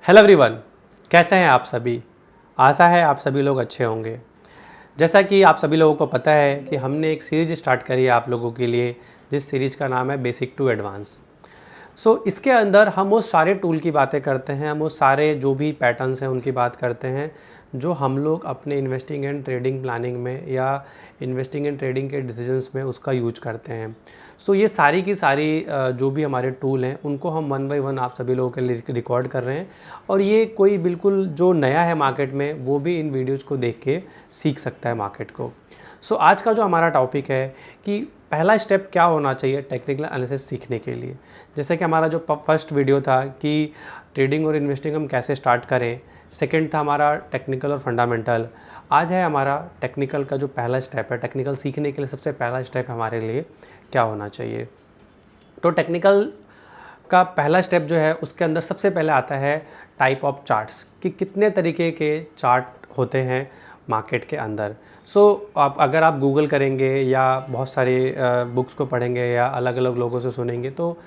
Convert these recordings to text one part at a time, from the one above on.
Hello everyone, कैसे हैं आप सभी। आशा है आप सभी लोग अच्छे होंगे। जैसा कि आप सभी लोगों को पता है कि हमने एक सीरीज स्टार्ट करी है आप लोगों के लिए, जिस सीरीज का नाम है बेसिक टू एडवांस। इसके अंदर हम उस सारे टूल की बातें करते हैं, हम उस सारे जो भी पैटर्न्स हैं उनकी बात करते हैं जो हम लोग अपने इन्वेस्टिंग एंड ट्रेडिंग प्लानिंग में या इन्वेस्टिंग एंड ट्रेडिंग के डिसीजंस में उसका यूज करते हैं। ये सारी की सारी जो भी हमारे टूल हैं उनको हम वन बाय वन आप सभी लोगों के लिए रिकॉर्ड कर रहे हैं, और ये कोई बिल्कुल जो नया है मार्केट में वो भी इन वीडियोज़ को देख के सीख सकता है मार्केट को। आज का जो हमारा टॉपिक है कि पहला स्टेप क्या होना चाहिए टेक्निकल एनालिसिस सीखने के लिए। जैसे कि हमारा जो फर्स्ट वीडियो था कि ट्रेडिंग और इन्वेस्टिंग हम कैसे स्टार्ट करें, सेकंड था हमारा टेक्निकल और फंडामेंटल। आज है हमारा टेक्निकल का जो पहला स्टेप है, टेक्निकल सीखने के लिए सबसे पहला स्टेप हमारे लिए क्या होना चाहिए। तो टेक्निकल का पहला स्टेप जो है उसके अंदर सबसे पहले आता है टाइप ऑफ चार्ट्स, कि कितने तरीके के चार्ट होते हैं मार्केट के अंदर। अगर आप गूगल करेंगे या बहुत सारे बुक्स को पढ़ेंगे या अलग अलग लोगों से सुनेंगे तो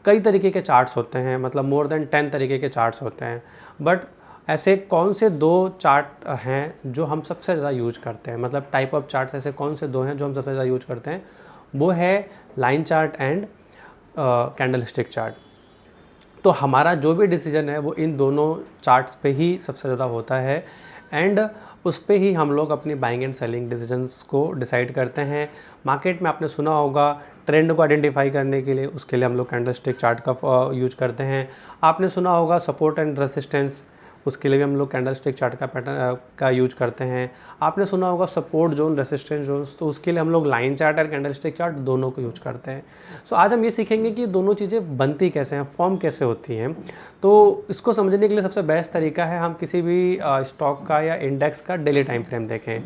कई तरीके के चार्ट्स होते हैं, मतलब मोर देन 10 तरीके के चार्ट्स होते हैं। बट ऐसे कौन से दो चार्ट हैं जो हम सबसे ज़्यादा यूज करते हैं, मतलब टाइप ऑफ चार्ट्स ऐसे कौन से दो हैं जो हम सबसे ज़्यादा यूज करते हैं, वो है line chart and candlestick chart. तो हमारा जो भी डिसीजन है वो इन दोनों चार्ट्स पे ही सबसे ज़्यादा होता है, एंड उस पे ही हम लोग अपनी बाइंग एंड सेलिंग डिसीजंस को डिसाइड करते हैं। मार्केट में आपने सुना होगा ट्रेंड को आइडेंटिफाई करने के लिए, उसके लिए हम लोग कैंडलस्टिक चार्ट का यूज करते हैं। आपने सुना होगा सपोर्ट एंड रेसिस्टेंस, उसके लिए भी हम लोग कैंडलस्टिक चार्ट का पैटर्न का यूज करते हैं। आपने सुना होगा सपोर्ट जोन, रेसिस्टेंस जोन, तो उसके लिए हम लोग लाइन चार्ट और कैंडलस्टिक चार्ट दोनों को यूज करते हैं। आज हम ये सीखेंगे कि दोनों चीज़ें बनती कैसे हैं, फॉर्म कैसे होती हैं। तो इसको समझने के लिए सबसे बेस्ट तरीका है हम किसी भी स्टॉक का या इंडेक्स का डेली टाइम फ्रेम देखें।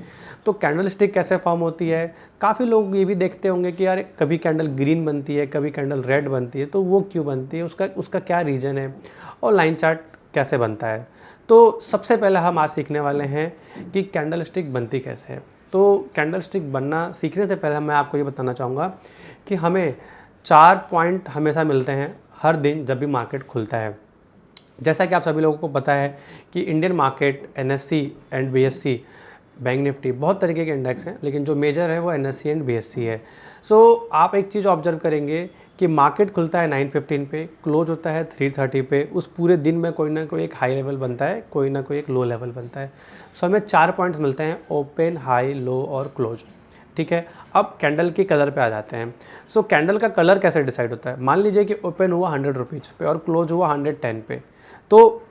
तो कैंडलस्टिक कैसे फॉर्म होती है, काफ़ी लोग ये भी देखते होंगे कि यार कभी कैंडल ग्रीन बनती है, कभी कैंडल रेड बनती है, तो वो क्यों बनती है, उसका क्या रीज़न है, और लाइन चार्ट कैसे बनता है। तो सबसे पहले हम आज सीखने वाले हैं कि कैंडलस्टिक बनती कैसे है। तो कैंडलस्टिक बनना सीखने से पहले मैं आपको ये बताना चाहूँगा कि हमें 4 पॉइंट हमेशा मिलते हैं हर दिन जब भी मार्केट खुलता है। जैसा कि आप सभी लोगों को पता है कि Indian market NSE and BSE, bank Nifty, बहुत तरीके के इंडेक्स हैं, लेकिन जो मेजर है वो NSE एंड BSE है। आप एक चीज़ ऑब्जर्व करेंगे कि मार्केट खुलता है 9:15 पे, क्लोज होता है 3:30 पे। उस पूरे दिन में कोई ना कोई एक हाई लेवल बनता है, कोई ना कोई एक लो लेवल बनता है। हमें 4 पॉइंट्स मिलते हैं, ओपन, हाई, लो और क्लोज। ठीक है, अब कैंडल के कलर पे आ जाते हैं। कैंडल का कलर कैसे डिसाइड होता है। मान लीजिए कि ओपन हुआ 100 रुपीज़ पे और क्लोज हुआ 110 पे, तो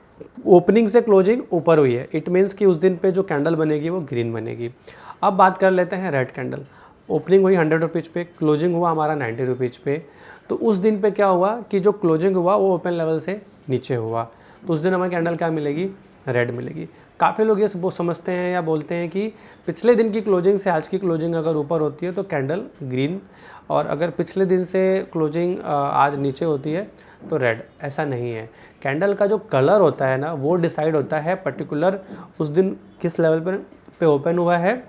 ओपनिंग से क्लोजिंग ऊपर हुई है, इट मीन्स कि उस दिन पे जो कैंडल बनेगी वो ग्रीन बनेगी। अब बात कर लेते हैं रेड कैंडल। ओपनिंग हुई 100 रुपीज़ पे, क्लोजिंग हुआ हमारा 90 रुपीज़ पे, तो उस दिन पे क्या हुआ कि जो क्लोजिंग हुआ वो ओपन लेवल से नीचे हुआ, तो उस दिन हमें कैंडल क्या मिलेगी, रेड मिलेगी। काफ़ी लोग ये वो समझते हैं या बोलते हैं कि पिछले दिन की क्लोजिंग से आज की क्लोजिंग अगर ऊपर होती है तो कैंडल ग्रीन, और अगर पिछले दिन से क्लोजिंग आज नीचे होती है तो रेड। ऐसा नहीं है। कैंडल का जो कलर होता है ना वो डिसाइड होता है पर्टिकुलर उस दिन किस लेवल पे ओपन हुआ है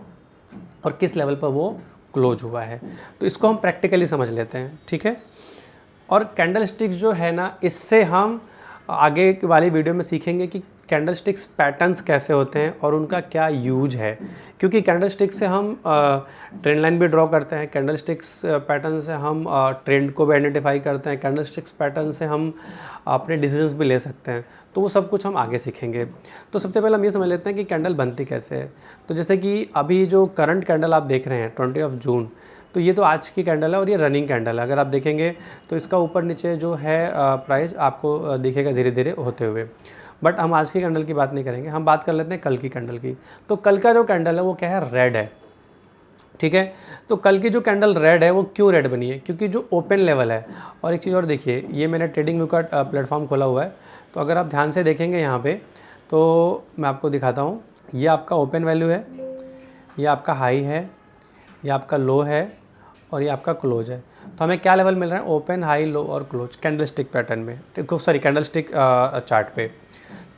और किस लेवल पर वो क्लोज हुआ है। तो इसको हम प्रैक्टिकली समझ लेते हैं, ठीक है। और कैंडल स्टिक्स जो है ना, इससे हम आगे वाली वीडियो में सीखेंगे कि कैंडल स्टिक्स पैटर्न्स कैसे होते हैं और उनका क्या यूज है, क्योंकि कैंडल स्टिक्स से हम ट्रेंड लाइन भी ड्रॉ करते हैं, कैंडल स्टिक्स पैटर्न से हम ट्रेंड को भी आइडेंटिफाई करते हैं, कैंडल स्टिक्स पैटर्न से हम अपने डिसीजंस भी ले सकते हैं। तो वो सब कुछ हम आगे सीखेंगे। तो सबसे पहले हम ये समझ लेते हैं कि कैंडल बनती कैसे है। तो जैसे कि अभी जो करंट कैंडल आप देख रहे हैं 20 जून, तो ये तो आज की कैंडल है और ये रनिंग कैंडल है। अगर आप देखेंगे तो इसका ऊपर नीचे जो है प्राइस आपको दिखेगा धीरे धीरे होते हुए। बट हम आज की कैंडल की बात नहीं करेंगे, हम बात कर लेते हैं कल की कैंडल की। तो कल का जो कैंडल है वो क्या है, रेड है, ठीक है। तो कल की जो कैंडल रेड है वो क्यों रेड बनी है, क्योंकि जो ओपन लेवल है। और एक चीज़ और देखिए, ये मैंने ट्रेडिंग व्यू का प्लेटफॉर्म खोला हुआ है, तो अगर आप ध्यान से देखेंगे यहाँ पे तो मैं आपको दिखाता हूँ। ये आपका ओपन वैल्यू है, ये आपका हाई है, ये आपका लो है और ये आपका क्लोज है। तो हमें क्या लेवल मिल रहा है, ओपन, हाई, लो और क्लोज कैंडलस्टिक पैटर्न में, सॉरी कैंडलस्टिक चार्ट पे।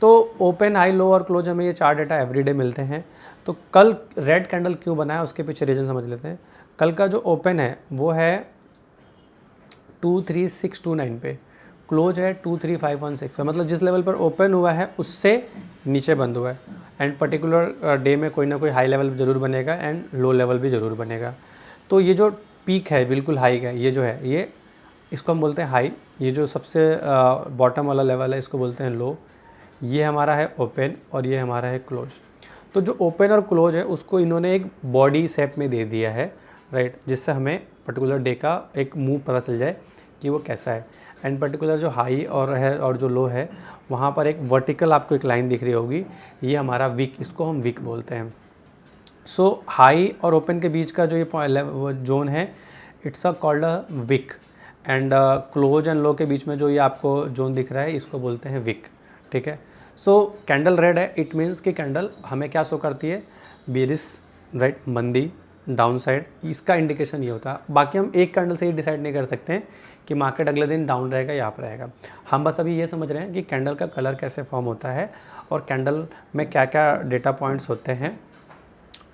तो ओपन, हाई, लो और क्लोज हमें ये 4 डेटा एवरीडे मिलते हैं। तो कल रेड कैंडल क्यों बना है उसके पीछे रीज़न समझ लेते हैं। कल का जो ओपन है वो है 23629 पे, क्लोज है 23516 पे, मतलब जिस लेवल पर ओपन हुआ है उससे नीचे बंद हुआ है। एंड पर्टिकुलर डे में कोई ना कोई हाई लेवल ज़रूर बनेगा एंड लो लेवल भी ज़रूर बनेगा। तो ये जो पीक है बिल्कुल हाई का, ये जो है ये इसको हम बोलते हैं हाई। ये जो सबसे बॉटम वाला लेवल है इसको बोलते हैं लो। ये हमारा है ओपन और ये हमारा है क्लोज। तो जो ओपन और क्लोज है उसको इन्होंने एक बॉडी शेप में दे दिया है, राइट, जिससे हमें पर्टिकुलर डे का एक मूव पता चल जाए कि वो कैसा है। एंड पर्टिकुलर जो हाई और है और जो लो है वहाँ पर एक वर्टिकल आपको एक लाइन दिख रही होगी, ये हमारा विक, इसको हम विक बोलते हैं। सो हाई और ओपन के बीच का जो ये जोन है it's a called a week. And close and low के बीच में जो ये आपको जोन दिख रहा है इसको बोलते हैं विक, ठीक है। सो कैंडल रेड है, इट मीन्स कि कैंडल हमें क्या शो करती है, बेरिश, राइट, मंदी, डाउन साइड, इसका इंडिकेशन ये होता है। बाकी हम एक कैंडल से ही डिसाइड नहीं कर सकते हैं कि मार्केट अगले दिन डाउन रहेगा या अप रहेगा। हम बस अभी ये समझ रहे हैं कि कैंडल का कलर कैसे फॉर्म होता है और कैंडल में क्या क्या डेटा पॉइंट्स होते हैं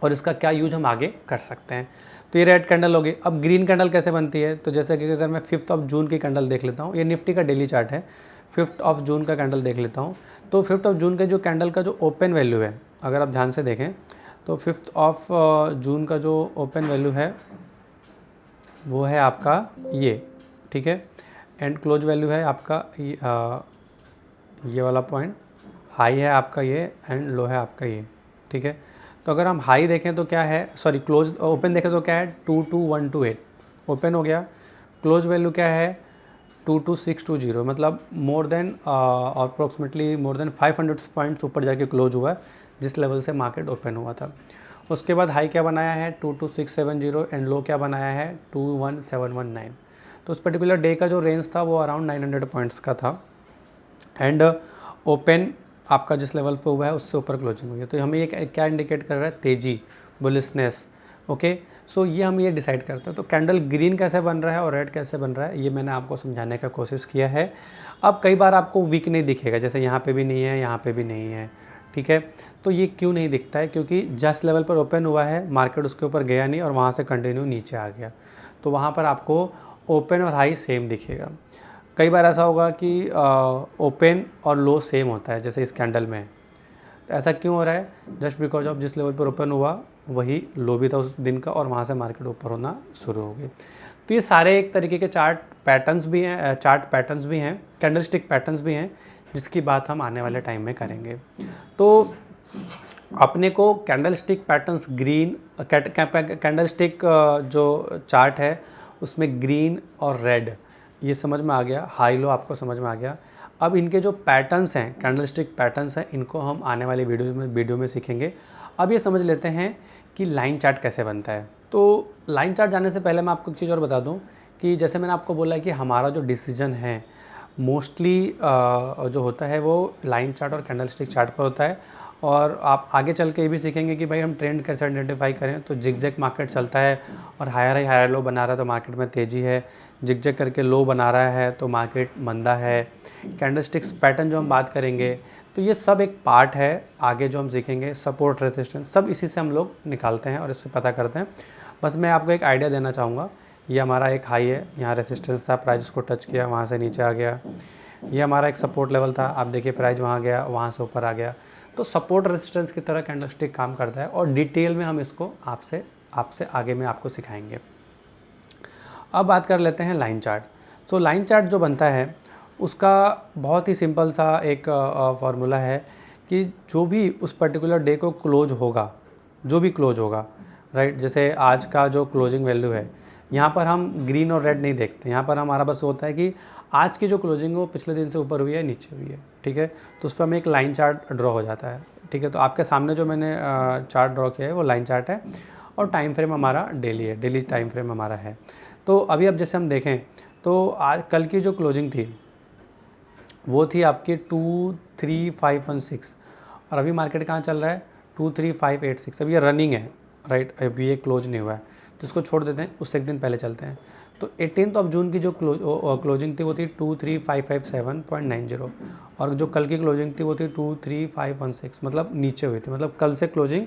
और इसका क्या यूज हम आगे कर सकते हैं। तो ये रेड कैंडल होगी। अब ग्रीन कैंडल कैसे बनती है, तो जैसे कि अगर मैं 5 जून की कैंडल देख लेता हूँ, ये निफ्टी का डेली चार्ट है, 5 जून का कैंडल देख लेता हूँ। तो 5 जून के जो कैंडल का जो ओपन वैल्यू है, अगर आप ध्यान से देखें तो 5 जून का जो ओपन वैल्यू है वो है आपका ये, ठीक है। एंड क्लोज वैल्यू है आपका ये वाला पॉइंट, हाई है आपका ये एंड लो है आपका ये, ठीक है। तो अगर हम हाई देखें तो क्या है, सॉरी क्लोज ओपन देखें तो क्या है 22128 ओपन हो गया। क्लोज वैल्यू क्या है 22620, मतलब more than approximately more than 500 points ऊपर जाके क्लोज हुआ है जिस लेवल से मार्केट ओपन हुआ था। उसके बाद हाई क्या बनाया है 22670 एंड लो क्या बनाया है 21719। तो उस पर्टिकुलर डे का जो रेंज था वो अराउंड 900 पॉइंट्स का था। एंड ओपन आपका जिस लेवल पे हुआ है उससे ऊपर क्लोजिंग हुई है। तो हमें ये क्या इंडिकेट कर रहा है, तेज़ी, बुलिशनेस, ओके। सो ये हम ये डिसाइड करते हैं। तो कैंडल ग्रीन कैसे बन रहा है और रेड कैसे बन रहा है ये मैंने आपको समझाने का कोशिश किया है। अब कई बार आपको वीक नहीं दिखेगा, जैसे यहाँ पे भी नहीं है, यहाँ पे भी नहीं है, ठीक है। तो ये क्यों नहीं दिखता है, क्योंकि जिस लेवल पर ओपन हुआ है मार्केट उसके ऊपर गया नहीं और वहाँ से कंटिन्यू नीचे आ गया। तो वहाँ पर आपको ओपन और हाई सेम दिखेगा। कई बार ऐसा होगा कि ओपन और लो सेम होता है, जैसे इस कैंडल में। तो ऐसा क्यों हो रहा है, जस्ट बिकॉज ऑफ जिस लेवल पर ओपन हुआ वही लो भी था उस दिन का और वहाँ से मार्केट ऊपर होना शुरू हो गई। तो ये सारे एक तरीके के चार्ट पैटर्न्स भी हैं, कैंडलस्टिक पैटर्न्स भी हैं, जिसकी बात हम आने वाले टाइम में करेंगे। तो अपने को कैंडलस्टिक पैटर्न्स ग्रीन, कैंडलस्टिक जो चार्ट है उसमें ग्रीन और रेड ये समझ में आ गया, हाई लो आपको समझ में आ गया। अब इनके जो पैटर्न्स हैं, कैंडलस्टिक पैटर्न्स हैं, इनको हम आने वाले वीडियो में सीखेंगे। अब ये समझ लेते हैं कि लाइन चार्ट कैसे बनता है। तो लाइन चार्ट जाने से पहले मैं आपको एक चीज़ और बता दूं कि जैसे मैंने आपको बोला कि हमारा जो डिसीजन है मोस्टली जो होता है वो लाइन चार्ट और कैंडलस्टिक चार्ट पर होता है। और आप आगे चल के ये भी सीखेंगे कि भाई हम ट्रेंड कैसे आइडेंटिफाई करें। तो जिग मार्केट चलता है और हायर लो बना रहा है तो मार्केट में तेज़ी है, जिग करके लो बना रहा है तो मार्केट मंदा है। कैंडलस्टिक्स पैटर्न जो हम बात करेंगे तो ये सब एक पार्ट है, आगे जो हम सीखेंगे सपोर्ट रेजिस्टेंस सब इसी से हम लोग निकालते हैं और इससे पता करते हैं। बस मैं आपको एक आइडिया देना चाहूँगा, ये हमारा एक हाई है, यहाँ रेजिस्टेंस था, प्राइस को टच किया, वहाँ से नीचे आ गया। ये हमारा एक सपोर्ट लेवल था, आप देखिए प्राइस वहाँ गया, वहाँ से ऊपर आ गया। तो सपोर्ट रेजिस्टेंस की तरह कैंडलस्टिक काम करता है और डिटेल में हम इसको आपसे आगे में आपको सिखाएंगे। अब बात कर लेते हैं लाइन चार्ट। तो लाइन चार्ट जो बनता है उसका बहुत ही सिंपल सा एक फार्मूला है कि जो भी उस पर्टिकुलर डे को क्लोज होगा, जो भी क्लोज होगा, राइट, जैसे आज का जो क्लोजिंग वैल्यू है यहाँ पर हम ग्रीन और रेड नहीं देखते, यहाँ पर हमारा बस होता है कि आज की जो क्लोजिंग है वो पिछले दिन से ऊपर हुई है नीचे हुई है, ठीक है। तो उस पर हमें एक लाइन चार्ट ड्रॉ हो जाता है, ठीक है। तो आपके सामने जो मैंने चार्ट ड्रॉ किया है वो लाइन चार्ट है और टाइम फ्रेम हमारा डेली है, डेली टाइम फ्रेम हमारा है। तो अभी अब जैसे हम देखें तो आज कल की जो क्लोजिंग थी वो थी आपकी 23516 और अभी मार्केट कहाँ चल रहा है 23586। अब ये रनिंग है, राइट, अभी ये क्लोज नहीं हुआ है तो इसको छोड़ देते हैं, उससे एक दिन पहले चलते हैं। तो 18 जून की जो क्लोजिंग थी वो थी 23557.90 और जो कल की क्लोजिंग थी वो थी 23516, मतलब नीचे हुई थी, मतलब कल से क्लोजिंग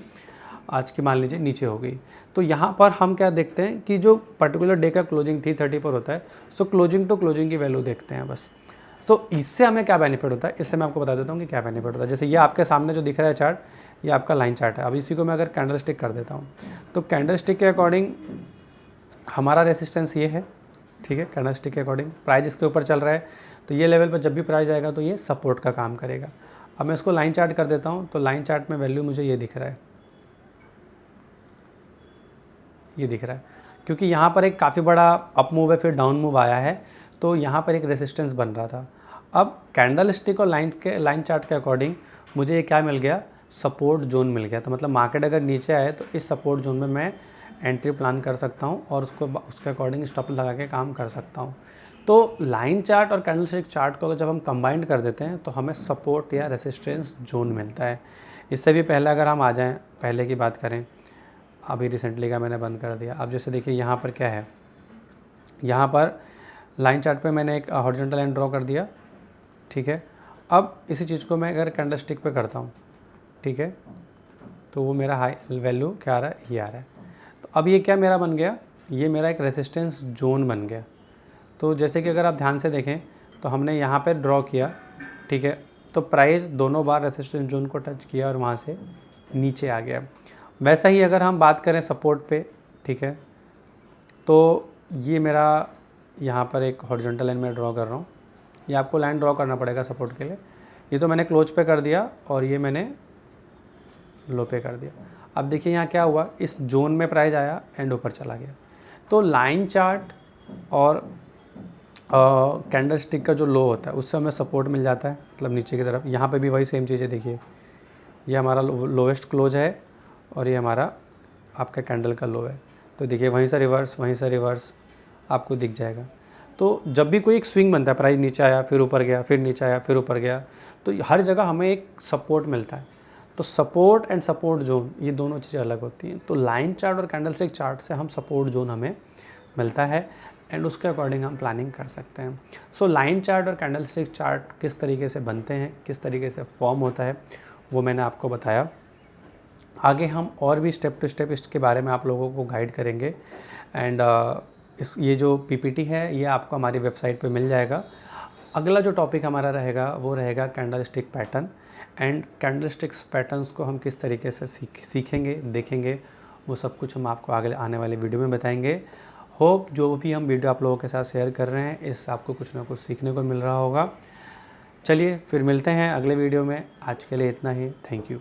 आज की मान लीजिए नीचे हो गई। तो यहाँ पर हम क्या देखते हैं कि जो पर्टिकुलर डे का क्लोजिंग थी 30 पर होता है, सो क्लोजिंग टू क्लोजिंग की वैल्यू देखते हैं बस। तो इससे हमें क्या बेनिफिट होता है, इससे मैं आपको बता देता हूँ कि क्या बेनिफिट होता है। जैसे ये आपके सामने जो दिख रहा है चार्ट, ये आपका लाइन चार्ट है। अब इसी को मैं अगर कैंडल स्टिक कर देता हूँ, तो कैंडल स्टिक के अकॉर्डिंग हमारा रेसिस्टेंस ये है, ठीक है। कैंडल स्टिक के अकॉर्डिंग प्राइस इसके ऊपर चल रहा है, तो ये लेवल पर जब भी प्राइस आएगा तो ये सपोर्ट का काम करेगा। अब मैं इसको लाइन चार्ट कर देता हूँ, तो लाइन चार्ट में वैल्यू मुझे ये दिख रहा है, ये दिख रहा है, क्योंकि यहाँ पर एक काफ़ी बड़ा अप मूव है, फिर डाउन मूव आया है, तो यहाँ पर एक रेसिस्टेंस बन रहा था। अब कैंडल स्टिक और लाइन चार्ट के अकॉर्डिंग मुझे ये क्या मिल गया, सपोर्ट जोन मिल गया। तो मतलब मार्केट अगर नीचे आए तो इस सपोर्ट जोन में मैं एंट्री प्लान कर सकता हूँ और उसके अकॉर्डिंग स्टॉप लगा के काम कर सकता हूँ। तो लाइन चार्ट और कैंडल स्टिक चार्ट को जब हम कंबाइंड कर देते हैं तो हमें सपोर्ट या रेसिस्टेंस जोन मिलता है। इससे भी पहले अगर हम आ जाएँ, पहले की बात करें, अभी रिसेंटली का मैंने बंद कर दिया। अब जैसे देखिए यहाँ पर क्या है, यहाँ पर लाइन चार्ट पे मैंने एक हॉरिजॉन्टल लाइन ड्रॉ कर दिया, ठीक है। अब इसी चीज़ को मैं अगर कैंडल स्टिक पे करता हूँ, ठीक है, तो वो मेरा हाई वैल्यू क्या आ रहा है, ये आ रहा है। तो अब ये क्या मेरा बन गया, ये मेरा एक रेसिस्टेंस जोन बन गया। तो जैसे कि अगर आप ध्यान से देखें तो हमने यहाँ पे ड्रॉ किया, ठीक है, तो प्राइस दोनों बार रेसिस्टेंस जोन को टच किया और वहाँ से नीचे आ गया। वैसा ही अगर हम बात करें सपोर्ट पे, ठीक है, तो ये मेरा यहाँ पर एक हॉरिजॉन्टल लाइन में ड्रॉ कर रहा हूँ। ये आपको लाइन ड्रॉ करना पड़ेगा सपोर्ट के लिए। ये तो मैंने क्लोज पे कर दिया और ये मैंने लो पे कर दिया। अब देखिए यहाँ क्या हुआ, इस जोन में प्राइस आया एंड ऊपर चला गया। तो लाइन चार्ट और कैंडल स्टिक का जो लो होता है उससे हमें सपोर्ट मिल जाता है, मतलब नीचे की तरफ। यहाँ पे भी वही सेम चीज़ है, देखिए ये हमारा लोवेस्ट क्लोज है और ये हमारा आपका कैंडल का लो है। तो देखिए वहीं से रिवर्स, वहीं से रिवर्स आपको दिख जाएगा। तो जब भी कोई एक स्विंग बनता है, प्राइस नीचे आया फिर ऊपर गया, फिर नीचे आया फिर ऊपर गया, तो हर जगह हमें एक सपोर्ट मिलता है। तो सपोर्ट एंड सपोर्ट जोन, ये दोनों चीज़ें अलग होती हैं। तो लाइन चार्ट और कैंडल स्टिक चार्ट से हम सपोर्ट जोन हमें मिलता है एंड उसके अकॉर्डिंग हम प्लानिंग कर सकते हैं। सो लाइन चार्ट और कैंडल स्टिक चार्ट किस तरीके से बनते हैं, किस तरीके से फॉर्म होता है, वो मैंने आपको बताया। आगे हम और भी स्टेप टू स्टेप इसके बारे में आप लोगों को गाइड करेंगे। एंड ये जो पीपीटी है ये आपको हमारी वेबसाइट पे मिल जाएगा। अगला जो टॉपिक हमारा रहेगा वो रहेगा candle stick pattern, and candle sticks patterns को हम किस तरीके से सीखेंगे, देखेंगे, वो सब कुछ हम आपको आगे आने वाले वीडियो में बताएंगे। होप जो भी हम वीडियो आप लोगों के साथ शेयर कर रहे हैं इससे आपको कुछ ना कुछ सीखने को मिल रहा होगा। चलिए फिर मिलते हैं अगले वीडियो में। आज के लिए इतना ही। Thank you.